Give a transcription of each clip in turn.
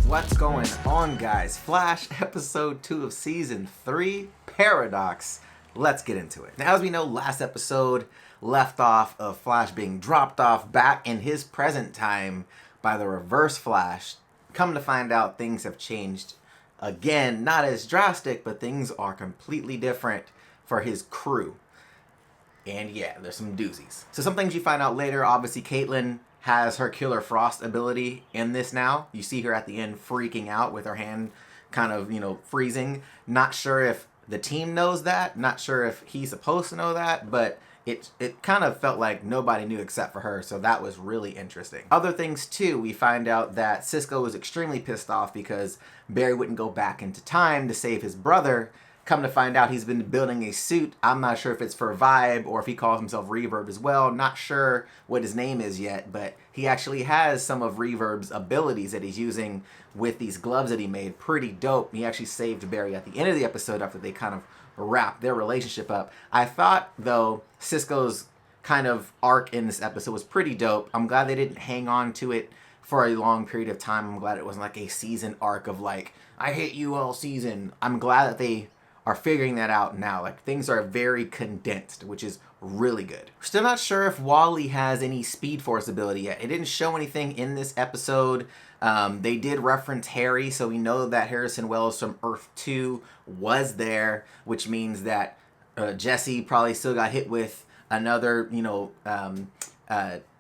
What's going on, guys? Flash episode 2 of season 3, Paradox. Let's get into it. Now, as we know, last episode left off of Flash being dropped off back in his present time by the Reverse Flash. Come to find out, things have changed again. Not as drastic, but things are completely different for his crew. And yeah, there's some doozies. So some things you find out later. Obviously, Caitlin has her Killer Frost ability in this now. You see her at the end freaking out with her hand kind of, freezing. Not sure if the team knows that. Not sure if he's supposed to know that, but it kind of felt like nobody knew except for her, so that was really interesting. Other things too, we find out that Cisco was extremely pissed off because Barry wouldn't go back into time to save his brother. Come to find out, he's been building a suit. I'm not sure if it's for Vibe or if he calls himself Reverb as well. Not sure what his name is yet, but he actually has some of Reverb's abilities that he's using with these gloves that he made. Pretty dope. He actually saved Barry at the end of the episode after they kind of wrapped their relationship up. I thought, though, Cisco's kind of arc in this episode was pretty dope. I'm glad they didn't hang on to it for a long period of time. I'm glad it wasn't like a season arc of like, I hate you all season. I'm glad that they are figuring that out now. Like, things are very condensed, which is really good. We're still not sure if Wally has any Speed Force ability yet. It didn't show anything in this episode. They did reference Harry, so we know that Harrison Wells from Earth 2 was there, which means that Jesse probably still got hit with another,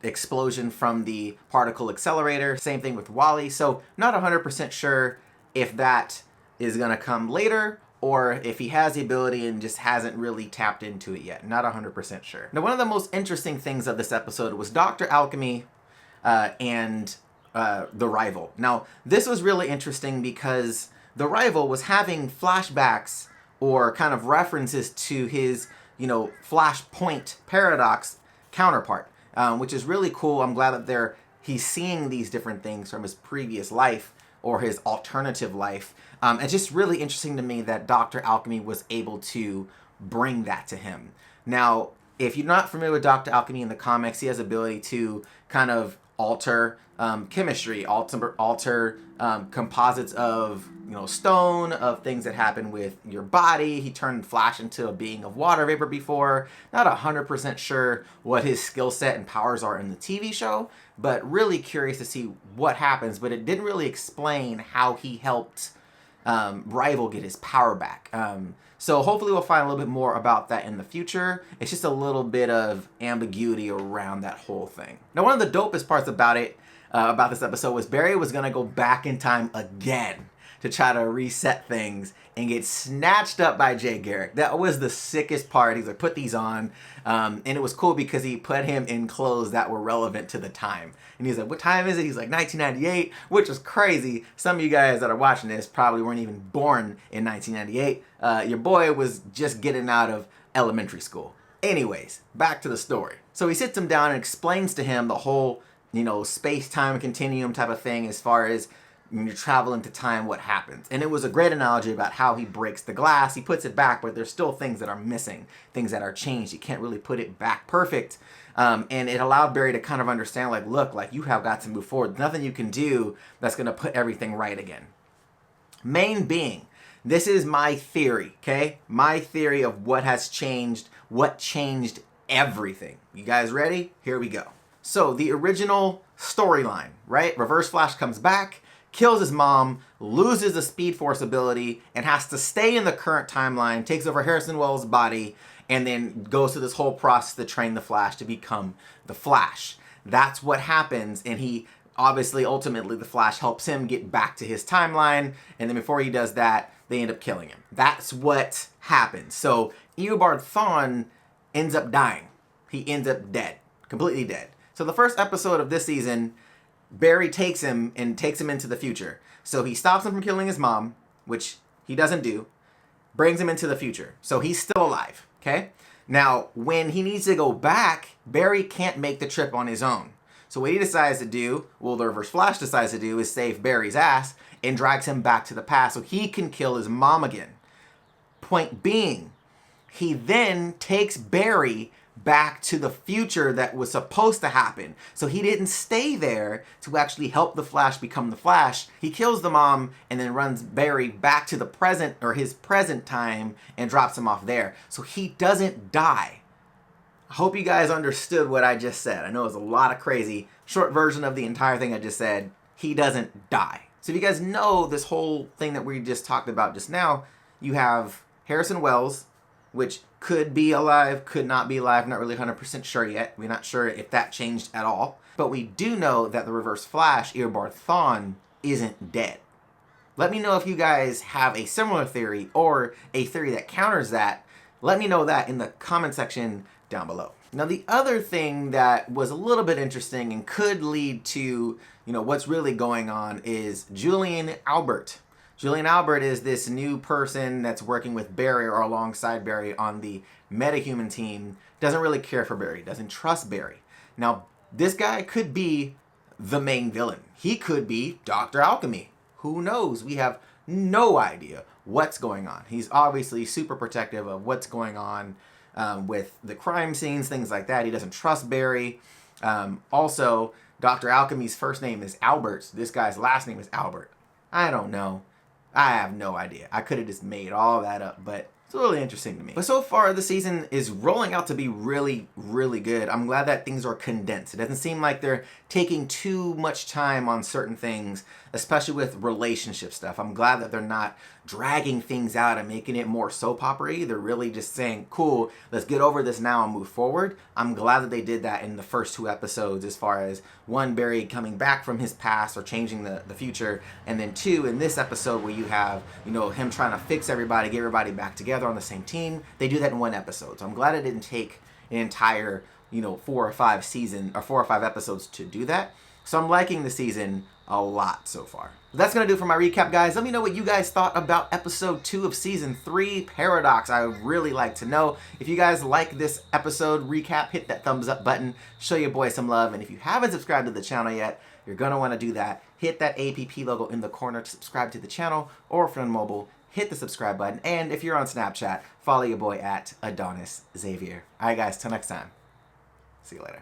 explosion from the particle accelerator. Same thing with Wally. So not 100% sure if that is going to come later, or if he has the ability and just hasn't really tapped into it yet. Not 100% sure. Now, one of the most interesting things of this episode was Dr. Alchemy and the Rival. Now, this was really interesting because the Rival was having flashbacks or kind of references to his, Flashpoint Paradox counterpart, which is really cool. I'm glad that he's seeing these different things from his previous life or his alternative life. It's just really interesting to me that Dr. Alchemy was able to bring that to him. Now, if you're not familiar with Dr. Alchemy in the comics, he has the ability to kind of alter chemistry, alter composites of stone, of things that happen with your body. He turned Flash into a being of water vapor before. Not 100% sure what his skill set and powers are in the TV show, but really curious to see what happens. But it didn't really explain how he helped Rival get his power back. So hopefully we'll find a little bit more about that in the future. It's just a little bit of ambiguity around that whole thing. Now, one of the dopest parts about this episode was Barry was going to go back in time again to try to reset things and get snatched up by Jay Garrick. That was the sickest part. He's like, put these on. And it was cool because he put him in clothes that were relevant to the time. And he's like, what time is it? He's like, 1998, which was crazy. Some of you guys that are watching this probably weren't even born in 1998. Your boy was just getting out of elementary school. Anyways, back to the story. So he sits him down and explains to him the whole, space-time continuum type of thing as far as when you're traveling to time, what happens. And it was a great analogy about how he breaks the glass. He puts it back, but there's still things that are missing, things that are changed. You can't really put it back perfect. And it allowed Barry to kind of understand, like, look, like, you have got to move forward. Nothing you can do that's going to put everything right again. Main being, this is my theory, okay? My theory of what has changed, what changed everything. You guys ready? Here we go. So the original storyline, right? Reverse Flash comes back, kills his mom, loses the Speed Force ability, and has to stay in the current timeline, takes over Harrison Wells' body, and then goes through this whole process to train the Flash to become the Flash. That's what happens, and he obviously, ultimately, the Flash helps him get back to his timeline, and then before he does that, they end up killing him. That's what happens. So Eobard Thawne ends up dying. He ends up dead, completely dead. So the first episode of this season, Barry takes him into the future. So he stops him from killing his mom, which he doesn't do, brings him into the future. So he's still alive, okay? Now, when he needs to go back, Barry can't make the trip on his own. So what he decides to do, well, the Reverse Flash decides to do, is save Barry's ass and drags him back to the past so he can kill his mom again. Point being, he then takes Barry back to the future that was supposed to happen. So he didn't stay there to actually help the Flash become the Flash. He kills the mom and then runs Barry back to the present, or his present time, and drops him off there. So he doesn't die. I hope you guys understood what I just said. I know it's a lot of crazy. Short version of the entire thing I just said, he doesn't die. So if you guys know this whole thing that we just talked about just now, you have Harrison Wells, which could be alive, could not be alive, not really 100% sure yet. We're not sure if that changed at all. But we do know that the Reverse Flash, Eobard Thawne, isn't dead. Let me know if you guys have a similar theory or a theory that counters that. Let me know that in the comment section down below. Now, the other thing that was a little bit interesting and could lead to, what's really going on is Julian Albert. Julian Albert is this new person that's working with Barry or alongside Barry on the metahuman team. Doesn't really care for Barry, doesn't trust Barry. Now, this guy could be the main villain. He could be Dr. Alchemy. Who knows? We have no idea what's going on. He's obviously super protective of what's going on with the crime scenes, things like that. He doesn't trust Barry. Also, Dr. Alchemy's first name is Albert. This guy's last name is Albert. I don't know. I have no idea. I could have just made all that up, but it's really interesting to me. But so far, the season is rolling out to be really, really good. I'm glad that things are condensed. It doesn't seem like they're taking too much time on certain things, especially with relationship stuff. I'm glad that they're not dragging things out and making it more soap opera-y. They're really just saying, cool, let's get over this now and move forward. I'm glad that they did that in the first 2 episodes, as far as 1, Barry coming back from his past or changing the future, and then 2, in this episode where you have, him trying to fix everybody, get everybody back together on the same team. They do that in 1 episode. So I'm glad it didn't take an entire, 4 or 5 episodes to do that. So I'm liking the season a lot so far. That's going to do it for my recap, guys. Let me know what you guys thought about episode 2 of season 3, Paradox. I would really like to know. If you guys like this episode recap, hit that thumbs up button. Show your boy some love. And if you haven't subscribed to the channel yet, you're going to want to do that. Hit that APP logo in the corner to subscribe to the channel. Or if you're on mobile, hit the subscribe button. And if you're on Snapchat, follow your boy at Adonis Xavier. All right, guys. Till next time. See you later.